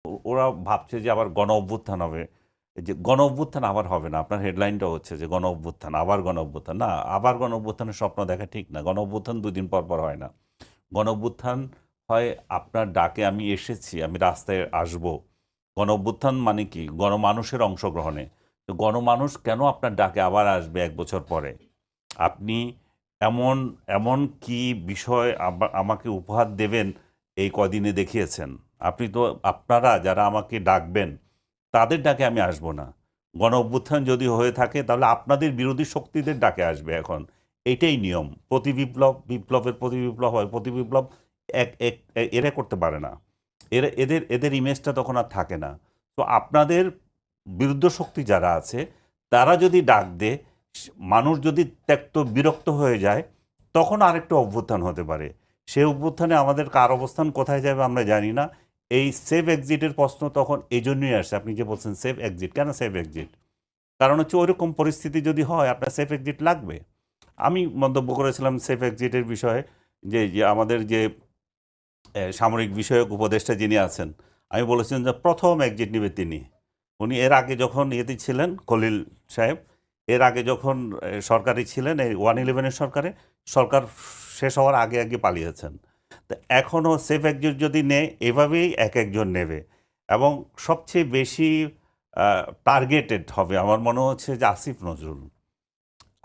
ওরা ভাবছে যে আবার গণ অভ্যুত্থান হবে। এই যে গণ অভ্যুত্থান আবার হবে না। আপনার হেডলাইনটা হচ্ছে যে গণ অভ্যুত্থান, আবার গণ অভ্যুত্থান। না, আবার গণ অভ্যুত্থানের স্বপ্ন দেখা ঠিক না। গণ অভ্যুত্থান ২ দিন পর, পর হয় না। গণ অভ্যুত্থান হয় আপনার ডাকে আমি এসেছি, আমি রাস্তায় আসবো। গণ অভ্যুত্থান মানে কি? গণমানুষের অংশগ্রহণে। তো গণমানুষ কেন আপনার ডাকে আবার আসবে ১ বছর পরে? আপনি এমন এমন কি বিষয় আমাকে উপহার দেবেন এই কদিনে দেখিয়েছেন। আপনি তো আপনারা যারা আমাকে ডাকবেন তাদের ডাকে আমি আসব না। গণ অভ্যুত্থান যদি হয়ে থাকে তাহলে আপনাদের বিরোধী শক্তিদের ডাকে আসবে এখন। এইটাই নিয়ম। প্রতি বিপ্লব, বিপ্লবের প্রতি বিপ্লব হয়। প্রতি বিপ্লব এক এক এরা করতে পারে না। এদের ইমেজটা তখন আর থাকে না। তো আপনাদের বিরুদ্ধ শক্তি যারা আছে তারা যদি ডাক দেয়, মানুষ যদি ত্যক্ত বিরক্ত হয়ে যায়, তখন আরেকটা অভ্যুত্থান হতে পারে। সেই অভ্যুত্থানে আমাদের কার অবস্থান কোথায় যাবে আমরা জানি না। এই সেফ এক্সিটের প্রশ্ন তখন এই জন্যই আসে। আপনি যে বলছেন সেফ এক্সিট, কেন সেফ এক্সিট? কারণ হচ্ছে ওইরকম পরিস্থিতি যদি হয় আপনার সেফ এক্সিট লাগবে। আমি মন্তব্য করেছিলাম সেফ এক্সিটের বিষয়ে যে আমাদের যে সামরিক বিষয়ক উপদেষ্টা যিনি আছেন, আমি বলেছিলাম যে প্রথম এক্সিট নেবে তিনি। উনি এর আগে যখন ইয়েতে ছিলেন খলিল সাহেব, এর আগে যখন সরকারি ছিলেন এই 111-এর সরকারে, সরকার শেষ হওয়ার আগে আগে পালিয়েছেন। তো এখনও সেফ এক্সিট যদি নেয় এভাবেই এক একজন নেবে এবং সবচেয়ে বেশি টার্গেটেড হবে আমার মনে হচ্ছে যে আসিফ নজরুল।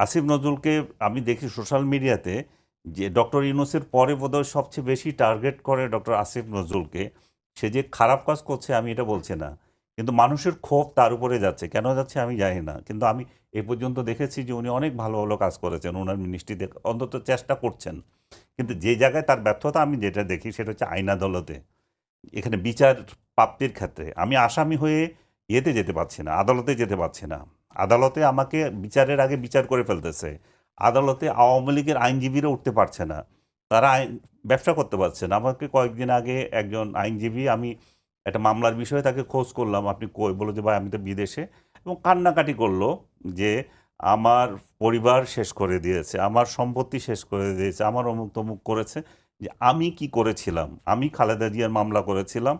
আসিফ নজরুলকে আমি দেখি সোশ্যাল মিডিয়াতে যে ডক্টর ইউনূসের পরে বোধহয় সবচেয়ে বেশি টার্গেট করে ডক্টর আসিফ নজরুলকে। সে যে খারাপ কাজ করছে আমি এটা বলছি না। কিন্তু মানুষের ক্ষোভ তার উপরে যাচ্ছে। কেন যাচ্ছে আমি জানি না। কিন্তু আমি এ পর্যন্ত দেখেছি যে উনি অনেক ভালো, ভালো কাজ করেছেন। উনার মিনিস্ট্রিতে অন্তত চেষ্টা করছেন। কিন্তু যে জায়গায় তার ব্যর্থতা আমি যেটা দেখি সেটা হচ্ছে আইন আদালতে। এখানে বিচার প্রাপ্তির ক্ষেত্রে আমি আসামি হয়ে ইয়েতে যেতে পারছি না, আদালতে যেতে পারছি না। আদালতে আমাকে বিচারের আগে বিচার করে ফেলতেছে। আদালতে আওয়ামী লীগের আইনজীবীরা উঠতে পারছে না। তারা ব্যবসা করতে পারছে না। আমাকে কয়েকদিন আগে একজন আইনজীবী, আমি একটা মামলার বিষয়ে তাকে খোঁজ করলাম, আপনি কই? বলল যে ভাই আমি তো বিদেশে, এবং কান্নাকাটি করলো যে আমার পরিবার শেষ করে দিয়েছে, আমার সম্পত্তি শেষ করে দিয়েছে, আমার অমুক তমুক করেছে। যে আমি কি করেছিলাম? আমি খালেদা জিয়ার মামলা করেছিলাম।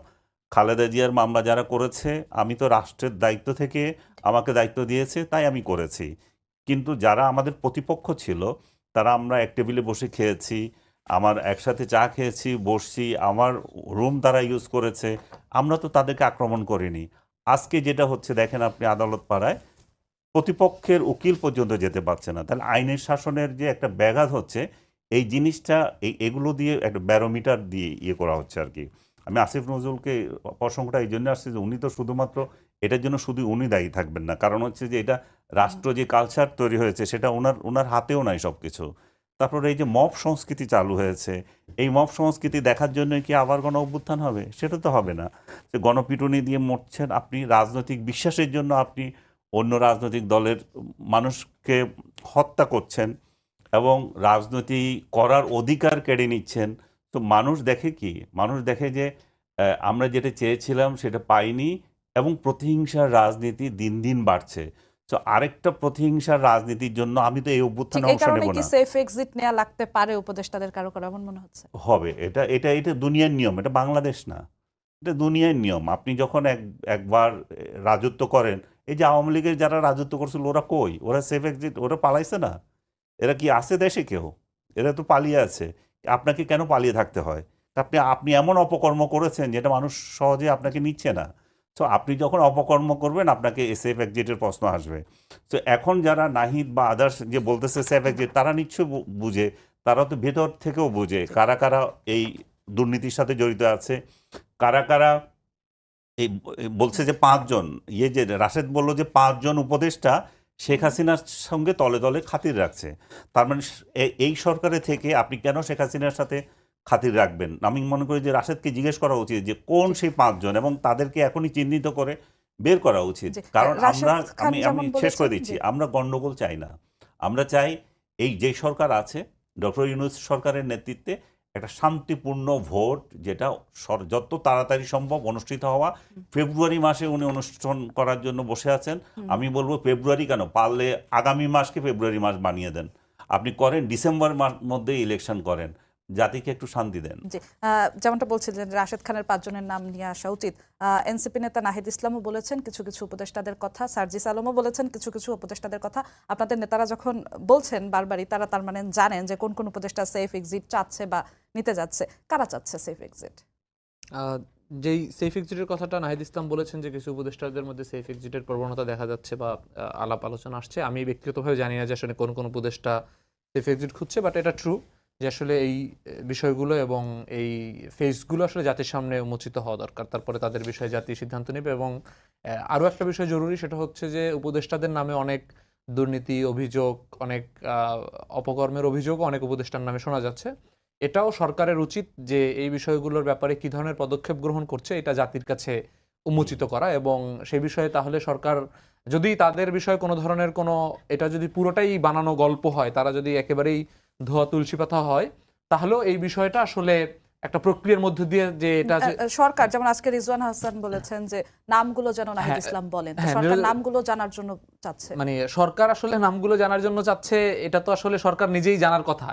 খালেদা জিয়ার মামলা যারা করেছে, আমি তো রাষ্ট্রের দায়িত্ব থেকে আমাকে দায়িত্ব দিয়েছে তাই আমি করেছি। কিন্তু যারা আমাদের প্রতিপক্ষ ছিল তারা, আমরা এক টেবিলে বসে খেয়েছি, আমার একসাথে চা খেয়েছি, বসছি, আমার রুম তারা ইউজ করেছে। আমরা তো তাদেরকে আক্রমণ করিনি। আজকে যেটা হচ্ছে দেখেন আপনি আদালত পাড়ায় প্রতিপক্ষের উকিল পর্যন্ত যেতে পারছে না। তাহলে আইনের শাসনের যে একটা ব্যাঘাত হচ্ছে, এই জিনিসটা এগুলো দিয়ে একটা ব্যারোমিটার দিয়ে ইয়ে করা হচ্ছে আর কি। আমি আসিফ নজরুলকে প্রসঙ্গটা এই জন্য আসছে যে উনি তো শুধুমাত্র এটার জন্য শুধু উনি দায়ী থাকবেন না। কারণ হচ্ছে যে এটা রাষ্ট্র যে কালচার তৈরি হয়েছে সেটা ওনার হাতেও নাই সব কিছু। তারপরে এই যে মব সংস্কৃতি চালু হয়েছে, এই মব সংস্কৃতি দেখার জন্য কি আবার গণ অভ্যুত্থান হবে? সেটা তো হবে না। যে গণপিটুনি দিয়ে মরছেন আপনি, রাজনৈতিক বিশ্বাসের জন্য আপনি অন্য রাজনৈতিক দলের মানুষকে হত্যা করছেন এবং রাজনীতি করার অধিকার কেড়ে নিচ্ছেন। তো মানুষ দেখে কি? মানুষ দেখে যে আমরা যেটা চেয়েছিলাম সেটা পাইনি এবং প্রতিহিংসার রাজনীতি দিন দিন বাড়ছে। তো আরেকটা প্রতিহিংসার রাজনীতির জন্য আমি তো এই ঠিক অভ্যুত্থানে এই অংশ কারণে নেব কি না। সেফ এক্সিট নেওয়া লাগতে পারে উপদেষ্টাদের কারো কারো, এমন মনে হচ্ছে? হবে এটা এটা এটা দুনিয়ার নিয়ম, এটা বাংলাদেশ না। এটা দুনিয়ার নিয়ম। আপনি যখন একবার রাজত্ব করেন, এই যে আওয়ামী লীগের যারা রাজত্ব করছিল ওরা কই? ওরা সেফ এক্সিট, ওরা পালাইছে না? এরা কি আছে দেশে কেউ? এরা তো পালিয়ে আছে। আপনাকে কেন পালিয়ে থাকতে হয়? আপনি আপনি এমন অপকর্ম করেছেন যেটা মানুষ সহজে আপনাকে নিচ্ছে না। তো আপনি যখন অপকর্ম করবেন আপনাকে সেফ এক্সিটের প্রশ্ন আসবে। তো এখন যারা নাহিদ বা আদার্স যে বলতেছে সেফ এক্সিট, তারা নিশ্চয়ই বুঝে, তারা তো ভেতর থেকেও বুঝে কারা কারা এই দুর্নীতির সাথে জড়িত আছে, কারা কারা এই বলছে যে ৫ জন, ইয়ে যে রাশেদ বলল যে ৫ জন উপদেষ্টা শেখ হাসিনার সঙ্গে তলে তলে খাতির রাখছে। তার মানে এই সরকারে থেকে আপনি কেন শেখ হাসিনার সাথে খাতির রাখবেন? আমি মনে করি যে রাশেদকে জিজ্ঞেস করা উচিত যে কোন জি সেই ৫ জন, এবং তাদেরকে এখনই চিহ্নিত করে বের করা উচিত। জি কারণ আমরা, রাশেদ খান আমি আমি যেমন শেষ করে বলেছেন দিচ্ছি, যে আমরা গণ্ডগোল চাই না। আমরা চাই এই যে সরকার আছে, ডক্টর ইউনূস সরকারের নেতৃত্বে একটা শান্তিপূর্ণ ভোট, যেটা যত তাড়াতাড়ি সম্ভব অনুষ্ঠিত হওয়া। ফেব্রুয়ারি মাসে উনি অনুষ্ঠান করার জন্য বসে আছেন। আমি বলবো ফেব্রুয়ারি কেন, পারলে আগামী মাসকে ফেব্রুয়ারি মাস বানিয়ে দেন। আপনি করেন ডিসেম্বর মাস মধ্যে ইলেকশন করেন। জাতিকে একটু শান্তি দেন। জি, যেমনটা বলছিলেন রাশেদ খানের 5 জনের নাম নিয়ে আসা উচিত। এনসিপি নেতা নাহিদ ইসলামও বলেছেন কিছু কিছু উপদেষ্টাদের কথা, সার্জিস আলমও বলেছেন কিছু কিছু উপদেষ্টাদের কথা। আপনাদের নেতারা যখন বলছেন বারবারই, তারা তার মানে জানেন যে কোন কোন উপদেষ্টা সেফ এক্সিট চাচ্ছে বা নিতে যাচ্ছে। কারা চাচ্ছে সেফ এক্সিট? যেই সেফ এক্সিটের কথাটা নাহিদ ইসলাম বলেছেন যে কিছু উপদেষ্টাদের মধ্যে সেফ এক্সিটের প্রবণতা দেখা যাচ্ছে বা আলাপ আলোচনা আসছে, আমি ব্যক্তিগতভাবে জানি না যে আসলে কোন কোন উপদেষ্টা সেফ এক্সিট খুঁজছে, বাট এটা ট্রু যে আসলে এই বিষয়গুলো এবং এই ফেসগুলো আসলে জাতির সামনে উন্মোচিত হওয়া দরকার, তারপরে তাদের বিষয়ে জাতি সিদ্ধান্ত নেবে। এবং আরও একটা বিষয় জরুরি, সেটা হচ্ছে যে উপদেষ্টাদের নামে অনেক দুর্নীতি অভিযোগ, অনেক অপকর্মের অভিযোগ অনেক উপদেষ্টার নামে শোনা যাচ্ছে। এটাও সরকারের উচিত যে এই বিষয়গুলোর ব্যাপারে কি ধরনের পদক্ষেপ গ্রহণ করছে এটা জাতির কাছে উন্মোচিত করা, এবং সেই বিষয়ে তাহলে সরকার যদি তাদের বিষয়ে কোনো ধরনের কোনো, এটা যদি পুরোটাই বানানো গল্প হয়, তারা যদি একেবারেই ধোয়া তুলসী পাতা হয়, তাহলেও এই বিষয়টা আসলে একটা প্রক্রিয়ার মধ্যে দিয়ে যে এটা সরকার যেমন আজকে রিজওয়ান হাসান বলেছেন যে নামগুলো যেন নাহিদ ইসলাম বলেন, তো সরকার নামগুলো জানার জন্য চাচ্ছে। মানে সরকার আসলে নামগুলো জানার জন্য চাচ্ছে, এটা তো আসলে সরকার নিজেই জানার কথা।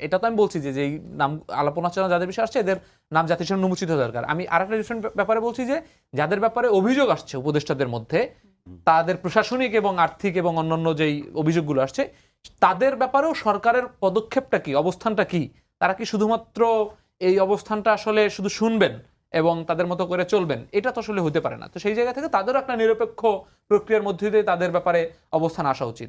এটা তো আমি বলছি যে যেই নাম আলাপ আলোচনা যাদের বিষয় আসছে এদের নাম জাতির সামনে উন্মোচিত হওয়া দরকার। আমি আরেকটা ডিফারেন্ট ব্যাপারে বলছি যে যাদের ব্যাপারে অভিযোগ আসছে উপদেষ্টাদের মধ্যে, তাদের প্রশাসনিক এবং আর্থিক এবং অন্যান্য যেই অভিযোগগুলো আসছে, তাদের ব্যাপারেও সরকারের পদক্ষেপটা কি, অবস্থানটা কি? তারা কি শুধুমাত্র এই অবস্থানটা আসলে শুধু শুনবেন এবং তাদের মতো করে চলবেন? এটা তো আসলে হতে পারে না। তো সেই জায়গা থেকে তাদেরও একটা নিরপেক্ষ প্রক্রিয়ার মধ্যে দিয়ে তাদের ব্যাপারে অবস্থান আসা উচিত।